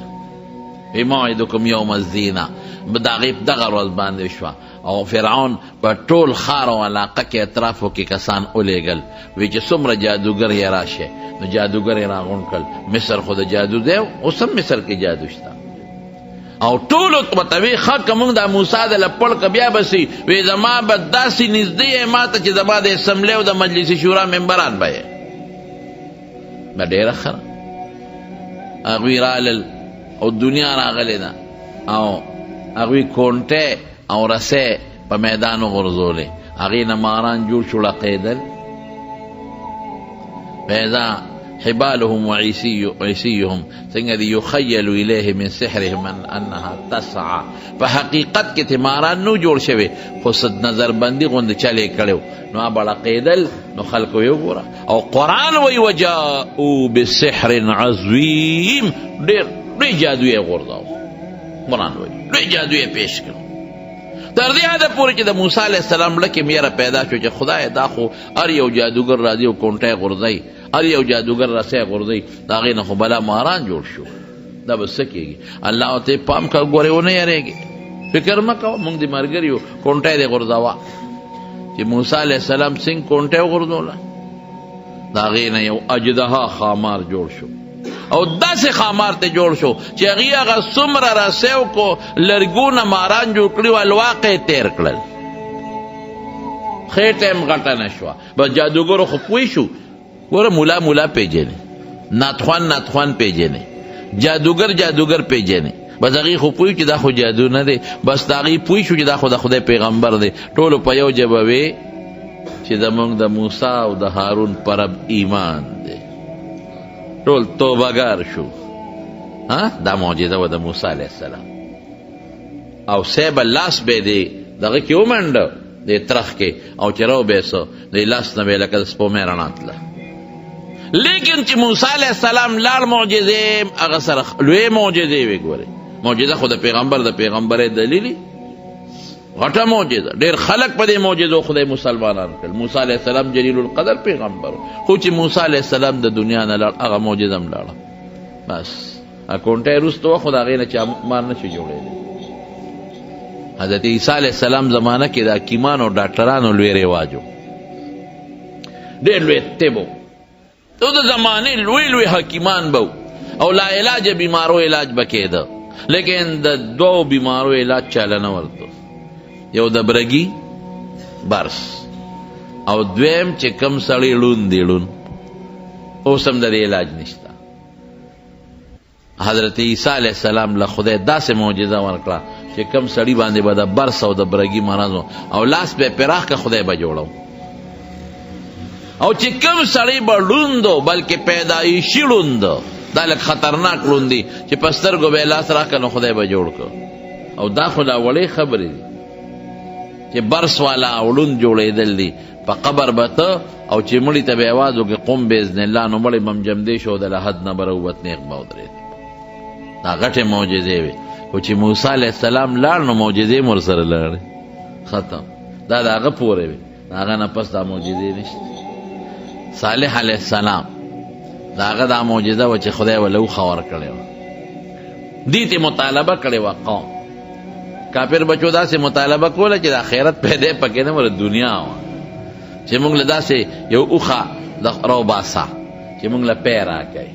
موعدکم یوم الزینه د هغې دغه ورځ باندې شوه او فرعون په ټول ښار او علاقه کې اطرافو کې کسان ولیږل وی چې څومره جادوګر یې راشي نو جادوګر یې راغونډ کړل مصر خو د جادو دی اوس هم مصر کې جادو شته او ټولو ورته وی ښه که موږ دا موسی دله پړ که بیا به سي وی زما به داسې نږدې یې ما ته چې زما د اسمبلۍ او د مجلس شورا ممبران به یې به ډېره ښه هغوی رالل او دنیا راغلی ده او هغوی کونټې او رسۍ په میدان وغورځولې هغې نه ماران جوړ شو ړقېدل فإذا حبالهم وعصيهم څنګه دي يخيل إليه من سحرهم أنها تسعى په حقیقت کې ته ماران نو جوړ شوی خو نظربندي غوندې چلې کړی نو هغه به ړقېدل نو خلکو یې وګوره او قرآن وایي وجاءوا بسحر عظیم ډېر لوی جادو یې غورځاو قرآن وایي لوی جادو یې پیش کړ تر دې حده پورې چې د موسی علیه السلام لکې میره پیدا شو چې خدای دا خو هر یو جادوګر راځي او کونټۍ غورځوي هر یو جادوګر رسۍ غورځوي د هغې نه خو بلا ماران جوړ شو دا به څه کېږي الله ورته پام کړه ګورې ونه یېرېږي فکر مه کوه موږ د ملګري یو کونټۍ دې غورځوه چې موسی علیه السلام څنګه کونټۍ وغورځوله د هغې نه یو اجدها خامار جوړ شو او داسې خامار ته جوړ شو چې هغې هغه څومره رسیو کو لرګونه ماران جوړ کړي و الواقع یې تیر کړل خېټه یې غټه نه شوه بس جادوګرو خو پوه شو ګوره مولا پیژنې ناتخوان پیژنې جادوګر پیژنې بس هغې خو پوه چې دا خو جادو نه دی بس د هغې پوه شو چې دا خو د خدای پیغمبر دی ټولو په یو ژبه وې چې زموږ د موسی او د هارون په رب ایمان دی ټول توبهګار شو دا معجزه وه د موسی علیه السلام او صیب لاس به دی دغه کې ومنډه د ترخ کې او چې راوبیسه د لاس نه به یې لکه د سپومۍ رڼا تله لیکن چې موسی علیه السلام لاړ معجزې هغه سره لویې معجزې وې ګورې معجزه خو د پیغمبرۍ دلیلي غټه معجزه ډېر خلک په دې معجزو خدای مسلمانان کړل موسی علیه السلام جلیل القدر پیغمبر خو چې موسی علیه السلام د دنیا نه لاړ هغه معجزه هم لاړه بس کونټۍ وروسته وه خو د هغې نه چا مار نه شي جوړېدی حضرت عیسی علیه السلام زمانه کې د حکیمانو او ډاکټرانو لوی رواج و ډېر لوی طب و د زمانې لوی حکیمان به او لا علاج بیمارو علاج به کېده لیکن د دوو بیمارو علاج چاله نه ورته یو د برګي برس او دویم چې کم سړی ړوند دی ړوند اوس هم د دې علاج نشته حضرت عیسی علیه السلام له خدای داسې معجزه ورکړه چې کم سړي باندې به د برس او د برګي مرض او لاس به پراخ که خدای به جوړو او چې کم سړی به ړوند بلکې پیدایشي ړوند دا لږ خطرناک ړوند دی چې په سترګو به یې لاس راکړه نو خدای به جوړ کړ او دا خو لا وړې خبرې دي چې برس والا او ړوند جوړېدل دي په قبر به ته او چې مړي ته به یې اواز وکړې قم باذن الله نو مړی به هم جمدې شو د لحد نه به راووت نیغ به ودرېد دا غټې معجزې وې خو چې موسی علیه السلام لاړ نو معجزې م ورسره لاړې ختم دا د هغه پورې وې د هغه نه پس دا معجزې نشته صالح علیه السلام د هغه دا معجزه وه چې خدای ورله اوښه ورکړې وه دې ته مطالبه کړې وه قوم کافر بچو داسې مطالبه کوله چې د آخرت پیدا پکې نه وره دنیا وه چې موږ له داسې یو اوښه راوباسه چې موږ له پی راکوي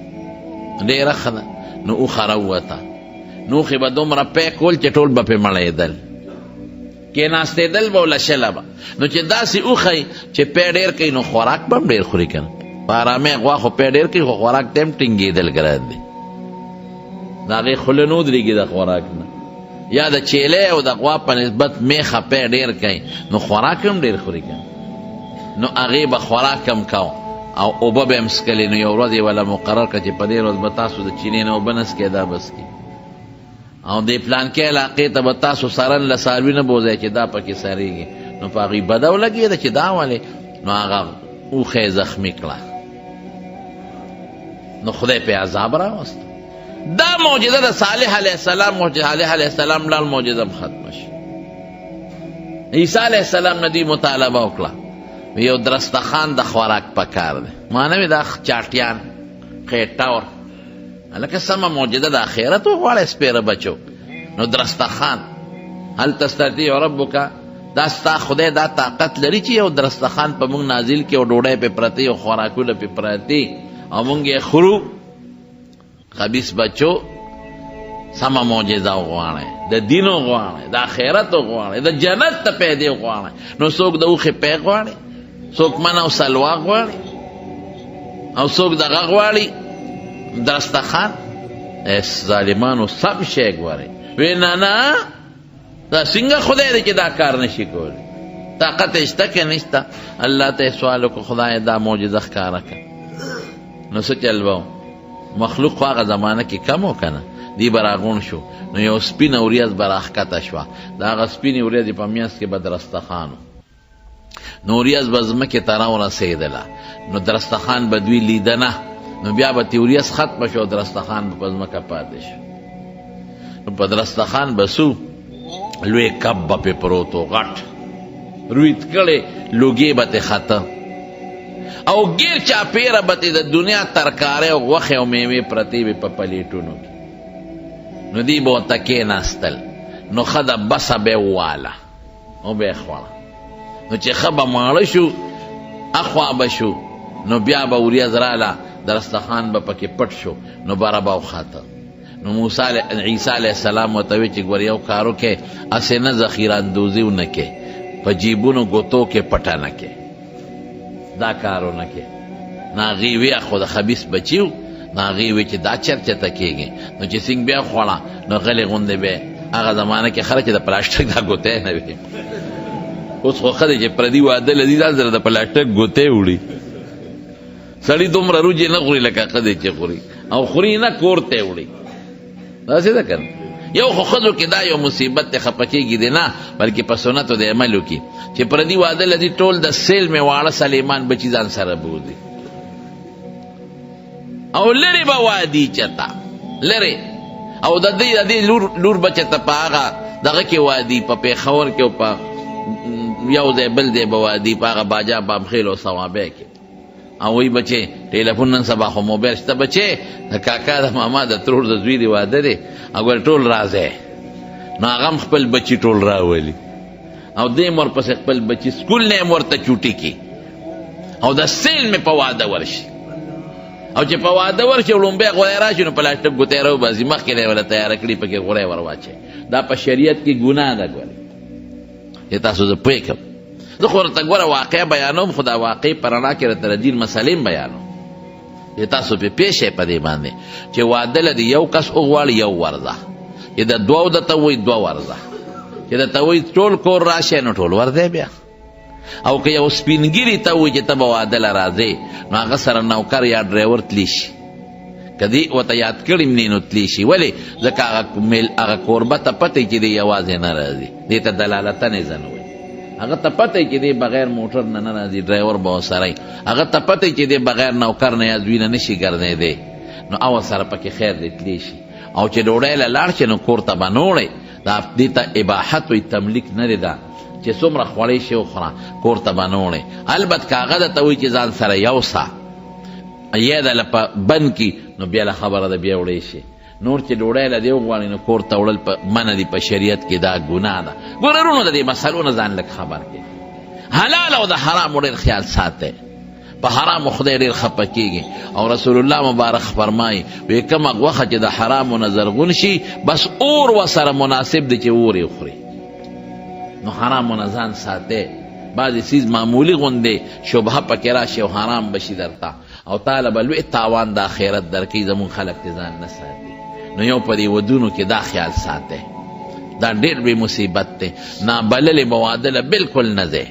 ډېره ښه ده. نو اوښه راووته، نو اوښې به دومره پی کول چې ټول به پې مړېدل، کېناستېدل به وله شله به. نو چې داسې اوښی چې پی ډېر کوي نو خوراک به هم ډېر خوري که نه. په ارامۍ غوا خو پی ډېر کوي خو خوراک ته هم ټینګېدل ګران دی، د هغې خوله نه ودرېږي د خوراک نه. یا د چیلې او د غوا په نسبت میخه پی ډېر کوي نو خوراک هم ډېر خوري که نو هغې به خوراک هم کو او اوبه به هم څکلې. نو یو ورځ یې وله مقرر کړه چې په دې ورځ به تاسو د چینې نه اوبه نه څکئ، دا به څکئ، او دې پلانکې علاقې ته به تاسو سرن له څاروي نه بوځئ چې دا پکې سریږي. نو په هغې بده ولګېده چې دا ولې، نو هغه اوښه یې زخمي کړه، نو خدای پې عذاب راوست. دا معجزه د صالح علیه السلام، صالح علیه السلام لال معجزه هم ختمه شي. عیسی علیه السلام نه دوی مطالبه وکړه، یو درستخان د خوراک پکار دی. معنوي دا چاټیان خیټور هلکه سمه معجزه د آخرت وغواړی سپېره بچو. نو درستخان هل تستطیع ربک، دا ستا خدای دا طاقت لري چې یو درستخان په موږ نازل کړي او ډوډۍ پې پرتې او خوراکونه پې پرتې او موږ یې خورو. خبیث بچو سمه معجزه وغواړئ، د دین وغواړئ، د آخرت وغواړئ، د جنت ته پیدې وغواړئ. نو څوک د اوښې پی غواړي، څوک من او سلوا غواړي، او څوک دغه غواړي درستخان. ظالمانو سم شی غواړي. وی نه نه دا څنګه خدای دی چې دا کار نشي کولی، طاقت یې شته که نشته. الله ته یې سوال وکړو خدای دا معجزه ښکاره کړه. نو څه چل به مخلوق خو هغه زمانه کې کم و که نه، دی به راغونډ شو. نو یو سپینه وریځ به راښکته شوه، د هغه سپینې ورځې په منځ کې به درستخان و. نو وریځ به ځمکې ته راورسېدله، نو درستخان به دوی لیده نه، نو بیا به تې وریځ ختمه شو، درستخان به په ځمکه پاتې شو. نو په درستخان به څو لوی کب به پې پروت و، غټ رویت کړی لوګې به تې خته، او ګیر چاپېره به تې د دنیا ترکارۍ او غوښې او میوې پرتې وې په پلیټونو کې. نو دی به ورته کېناستل، نو ښه ده بسه به یې وواله او به یې خوړه. نو چې ښه به ماړه شو اخوا به شو، نو بیا به وریځ راله، درستخان به پکې پټ شو، نو بره به وخته. نو عیسی علیه السلام ورته وی چې ګوره یو کار وکړې، هسې نه ذخیره اندوزي ونه کې، په جیبونو ګوتو کې پټه نه کې، دا کار ونه کې. نو هغې وی خو د خبیث بچي و، نو هغې وی چې دا چرچته کېږي. نو چې څنګه بیا خوړه نو غلې غوندې بیا هغه زمانه کې خلک چې د پلاسټک دا ګوتې نه وي. اوس خو ښه دی چې پردي واده لدي ځان سره د پلاسټک ګوتې وړي. سړي دومره روجې نه خوري لکه ښځې چې خوري، او خوري نه کور ته یې وړي. داسې ده که نه؟ یو خو ښځو کې دا یو مصیبت دی، خفه کېږي دی نه، بلکې په سنتو د عملو کې چې پردي واده لدي ټول د سیل مې واړه سلیمان بچي ځان سره بوځي، او لرې به وادي چته لرې، او د دې لور بچه ته په هغه دغه کې وادي، په پېښور کې او په یو ځای بل ځای به وادي، په هغه باجا بامخیل او صوابۍ کې. او وی بچې ټیلیفون نن سبا خو موبایل شته، بچې د کاکا د ماما د ترور د زوی د واده دی، او ټول راځئ. نو هغه هم خپل بچي ټول راولي، او دی هم ورپسې خپل بچي سکول نه هم ورته چوټي کړي، او د سیل مې په واده ورشي. او چې په واده ورشي لومبی غوړی راشي نو پلاسټک ګوتې راوباسي، مخکې نه یې وله تیاره کړي، پکې غوړی ور واچوي. دا په شریعت کې ګناه ده. ګورئ چې تاسو زه پوه کړم، زه خو ورته ګوره واقع بیانوم، خو دا واقع په رڼا کې راته د دین مسلې هم بیانوم چې تاسو پې پوه شئ په دې باندې چې واده له د یو کس وغواړي یو ورځه، چې د دوو درته وایي دوه ورځه، چې درته وایي ټول کور راشئ نو ټول ورځئ بیا. او که یو سپینګیري ته وایي چې ته به واده له راځې، نو هغه سره نوکر یا ډرایور تلی شي، که دې ورته یاد کړي هم نو تلی شي. ولې؟ ځکه هغه کوربه ته پته چې دی یوازې نه راځي، دې ته دلالتن اذن وایي. هغه ته پته چې دی بغیر موټر نه نه راځي، ډرایور به ورسره، هغه ته پته چې دی بغیر نوکر نه یا زوی نه نشي ګرځېدی، نو او سره پکې خیر دی تلی شي. او چې ډوډۍ له لاړ شي نو کور ته به نه وړئ، دا دې ته اباحت وایي، تملیک نه دی دا چې څومره خوړی شي وخوره، کور ته به نه وړئ. البته که هغه درته وایي چې ځان سره یوسه یا دله په بند کي، نو بیا له خبره ده بیا وړی شي. نور چې ډوډۍ له دې وغواړي نو کور ته وړل منع دي په شریعت کې، دا ګناه ده. ګوره وروڼو د دې مسلو نه ځان لږ خبر کړي، حلال او د حرام ډېر خیال ساتئ. په حرام خدای ډېر خفه کېږي. او رسول الله مبارک فرمایي وی کومه غوښه چې د حرامو نه زرغون شي بس اور ورسره مناسب دی چې اور یې وخوري. نو حرامو نه ځان ساتئ. بعضې څیز معمولي غوندې شبهه پکې راشي او حرام بشي درته او تاله به لوی تاوان د آخرت درکوي. زمونږ خلک دې ځان نه ساتي. نو یو په دې ودونو کې دا خیال ساتئ، دا ډېر لوی مصیبت دی. نابللې مواده بالکل نه دی.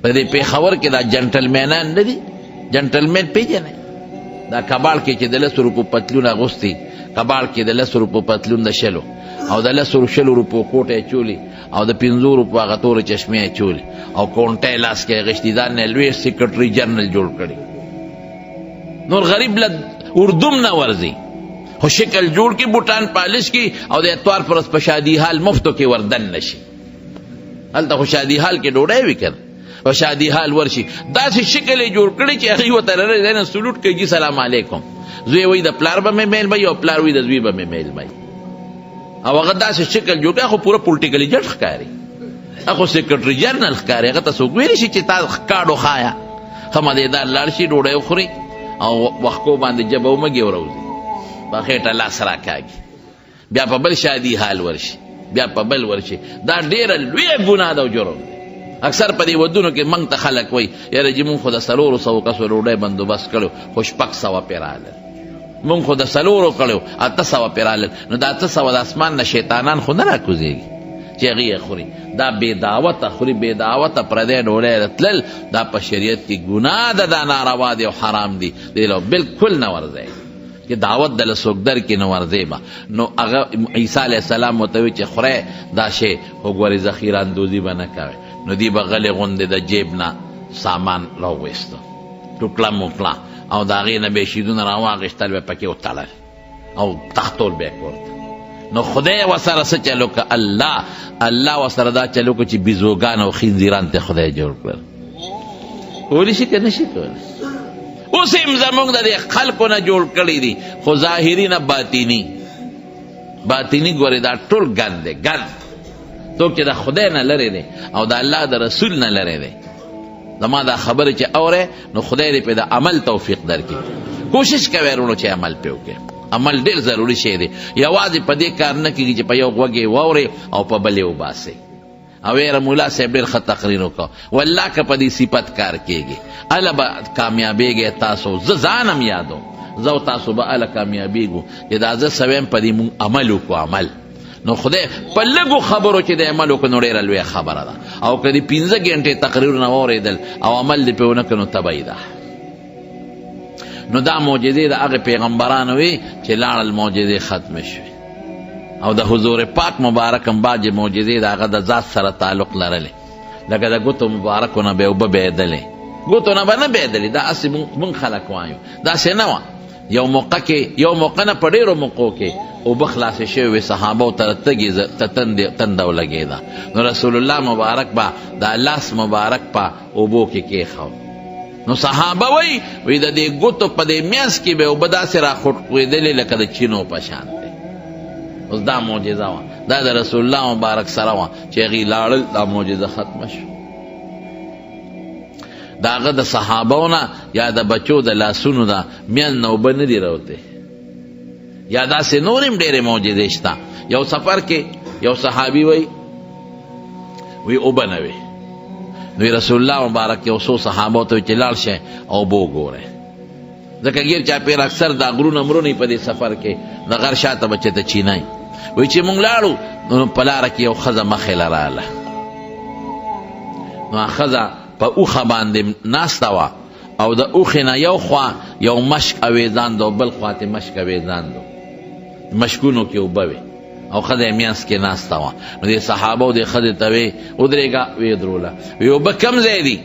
په دې پېښور کې دا جنټلمینان نه دي، جنټلمین پیژنئ؟ دا کباړ کې چې د 10 روپو پتلون اغوستي، کباړ کې د 10 روپو پتلون د شلو او د 10 روپو کوټه چولی او د 15 روپو هغه تورې چشمې چولی او کونټه لاس کې اغوستي، ځان نه لوی سیکرټري جنرال جوړ کړي. نور غریب له اردوم نه ورځي خو شکل جوړ کی، بوټان پالش کی او د اتوار پر په شادي حال مفتو کې وردن نشي. هلته خو شادي حال کې ډوډۍ وي کنه، او شادي حال ورشي داسې شکل یې جوړ کړی چې هغې ورته رنه سلوټ کوي سلام علیکم. زوی وایي د پلار به مې میل وي او پلار وایي د زوی به مې میل وي. او هغه داسې شکل جوړ کړی خو پوره پولیټیکل ایجنټ ښکاري، هغه سیکرټري جنرال ښکاري. هغه ته څوک ویلی شي چې تا کاډ وښایه، ښه مدیدار لاړ شي ډوډۍ وخوري او وښکو باندې جبه ومږي وروځي په خېټه لاس راکاږي، بیا په بل شادي حال ورشي، بیا په بل ورشي. دا ډېره لویه ګناه ده او جرم دی. اکثر په دې ودونو کې موږ ته خلک وایي یاره جي مونږ خو د 400 کسو ډوډۍ بندوبست کړو خو 600 پرې رالل، مونږ خو د 400 کړو 800 پرې رالل. نو د 800 د اسمان نه شیطانان خو نه راکوزېږي چې هغې یې خوري. دا بې دعوته خوري، بې دعوته پردی ډوډۍ تلل دا په شریعت کې ګناه ده، دا ناروا دی او حرام دی. دې له بالکل نه ورځئ چې دعوت دله څوک درکړي نو ورځئ به. نو هغه عیسی علیه السلام ورته وایي چې خورئ دا شی خو ګورې ذخیره اندوزي به نه کوئ. نو دی به غلې غوندې د جیب نه سامان راوویسته ټوکړه موکړه او د هغې نه به یې شیدونه راواخېستل به پکې وتړل او تختول به یې کورته. نو خدای ورسره څه چل وکړه؟ الله ورسره دا چل وکړه چې بیزوګان او خنزیران ته خدای جوړ کړل. کولی شي که نه شي کولی؟ اوس هم زموږ د دې خلکو نه جوړ کړي دي، خو ظاهري نه باطني ګورې دا ټول ګند دی. ګند څوک چې د خدای نه لرې دی او د الله د رسول نه لرې دی، زما دا خبره چې اورې نو خدای دې پې د عمل توفیق درکړي. کوشش کوئ وروڼو چې عمل پې وکړئ. عمل ډېر ضروري شی دی. یوازې په دې کار نه کېږي چې په یو غوږ یې واورئ او په بل یې وباسئ. او یاره مولا صاحب ډېر ښه تقریر وکړه، والله که په دې صفت کار کېږي هله به کامیابېږئ تاسو. زه ځانم یادوم، زه او تاسو به هله کامیابېږو چې دا زه سویم په دې مونږ عمل وکړو. عمل نو خدای په لږو خبرو چې د عمل وکړو نو ډېره لویه خبره ده. او که د 15 ګنټې تقریرونه واورېدل او عمل دې پې ونه کړو نو تبعی ده. نو دا معجزې د هغې پیغمبرانو وي چې لاړل معجزې ختمې شوې. او د حضور پاک مبارک هم بعضې معجزې د هغه د ذات سره تعلق لرلې، لکه د ګوتو مبارکو نه به اوبه بهېدلې، ګوتو نه به نه بهېدلې. دا هسې مونږ خلک وایو، داسې نه وه. یو موقع نه په ډېرو موقعو کې اوبه خلاصې شوې وې، صحابو ته تنده ولګېده. نو رسول الله مبارک به د لاس مبارک په اوبو کې کېښو. نو صحابه وایي د دې ګوتو په دې میانځ کې به اوبه داسې راخوټېدلې لکه د چینو په شان دی. اوس دا معجزه وه، دا د رسول الله مبارک سره وه چې هغې لاړل، دا معجزه ختمه شو. د هغه د صحابو نه یا د بچو د لاسونو نه میان نه اوبه نه دي راوتې، یا داسې نور هم ډېرې معجزې شته. یو سفر کې یو صحابي وی اوبه نه وي، نو رسول الله مبارک یو څو صحابو ته چې لاړ شئ او اوبه وګورئ، ځکه ګیر چاپېر اکثر دا غرونه مرونه په دې سفر کې د غر شاته به چېرته چینی. وایي چې مونږ لاړو نو په لاره کې یو ښځه مخې له راله، نو ښځه په اوښه باندې ناسته وه او د اوښې نه یو خوا یو مشک اویزان ده او بل خوا ته مشک اویزان ده، مشکونو کې اوبه وې او ښځه یې میانځ کې ناسته وه. نو دې صحابو دې ښځې ته وې ودرېږه، ویې دروله، وی اوبه کم ځای دي؟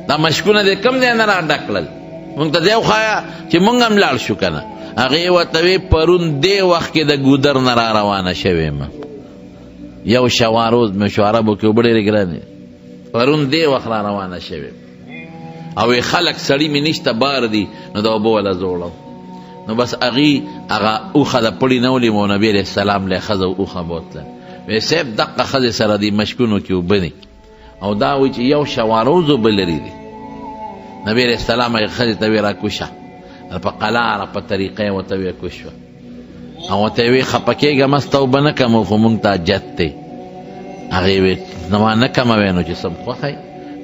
دا مشکونه دې کم ځای نه را ډک کړل؟ مونږ ته ځای وښایه چې مونږ هم لاړ شو که نه. هغې ورته وې پرون دې وخت کې د ګودر نه را روانه شوې یم، یو شواروز مې شو عربو کې اوبه ډېرې ګرانې، پرون دې وخت را روانه شوې او خلک سړي مې نشته بار دي نو د اوبو والا زوړو. نو بس هغې هغه اوښه د پړي نه ونیمه، نبي علیه السلام له ښځه اوښه بوتله، وی صاحب دقه ښځې سره دې مشکونو کې اوبه دي او دا وایي چې یو شواروز اوبه لري دي. نبی علیہ السلام هغې ښځې ته ویې راکوشه په قلاره په طریقه یې ورته ویې کوشوه او ورته یې ویې خفه کېږه مه ستا اوبه نه کموو خو مونږ ته حاجت دی هغې ویې زما نه کموی نو چې سم خوښی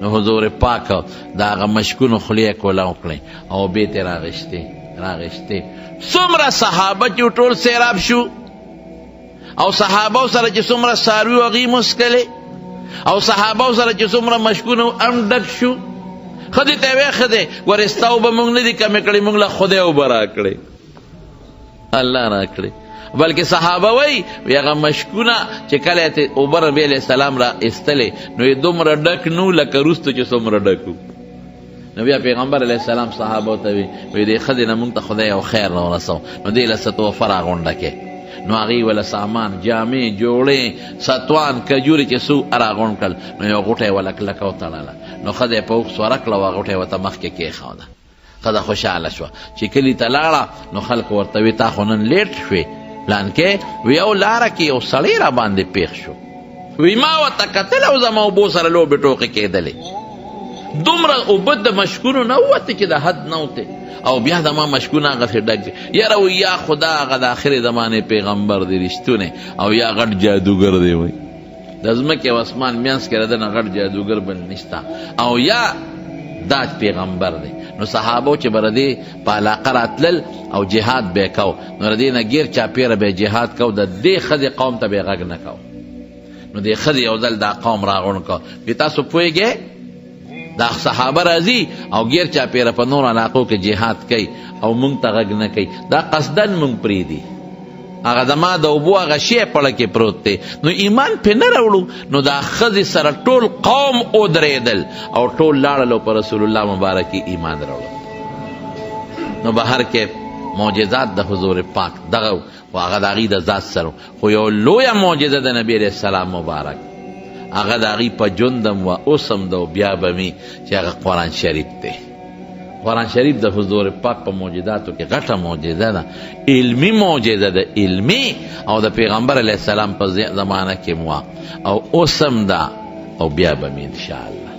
نو حضور پاک د هغه مشکونو خولې یې کوله وکړې او اوبې ترې راغېشتې څومره صحابه چې ټول سیراب شو او صحابه سره چې څومره څاروي و هغې مسکلې او صحابه سره چې څومره مشکونه هم ډک شو ښځې ته یې ویې ښځې ګورې ستا اوبه مونږ نه دي کمې کړې مونږ له خدای اوبه راکړې الله راکړې بلکې صحابه وایي هغه مشکونه چې کله یې اوبه نبي علیه السلام را ایستلې نو یې دومره ډک نو لکه وروسته چې څومره ډک و نو بیا پیغمبر علیه السلام صحابو ته وی دې ښځې نه مونږ ته خدای یو خیر راورسو نو دې له څه تحفه راغونډه کې نو هغې وله سامان جامې جوړې ستوان کجورې چې څو راغونډ کړل نو یو غوټه یې وله کلکه وتړله نو ښځه یې په اوښ سوره کړه او هغه غوټه یې ورته مخکې کېښوده ښځه خوشحاله شوه چې کلي ته لاړه نو خلکو ورته وي تا خو نن لیټ شوې پلانکې وی یو لاره کې یو سړی را باندې پېښ شو وی ما ورته کتل او زما اوبو سره لوبې ټوقې کېدلې دومره اوبه د مشکونو نه ووتې چې د حد نه وتې او بیا زما مشکونه هغسې ډک دي یاره وی یا خدا هغه د آخرې زمانې پیغمبر دی رښتونی او یا غټ جادوګر دی وی د ځمکې او اسمان منځ کې د نه غټ جادوګر بل نشته او یا دا پیغمبر دی نو صحابو چې به ردې په علاقه راتلل او جهاد به یې کو نو ردې نه ګیر چاپېره به یې جهاد کو د دې ښځې قوم ته به یې غږ نه کو نو دې ښځې یو ځل دا قوم راغونډ کو وي تاسو پوهېږئ دا صحابه راځي او ګیر چاپېره په نور علاقو کې جهاد کوي او مونږ ته غږ نه کوي دا قصدن مونږ پرېږدي هغه زما د اوبو هغه شی پړه کې پروت دی نو ایمان پې نه راوړو نو دا ښځې سره ټول قوم ودرېدل او ټول لاړل او په رسول الله مبارک ایمان راوړل نو بهر کې معجزات د حضور پاک دغه و هغه د هغې د ذات سره خو یو لویه معجزه د نبي علیه السلام مبارک هغه د هغې په ژوندم و اوسم ده او بیا به مې چې هغه قرآن شریف دی قرآن شریف د حضور پاک په معجزاتو کې غټه معجزه ده علمي معجزه ده علمي او د پیغمبر علیه السلام په زمانه کې مو او اوسم ده او بیا به مې انشاءالله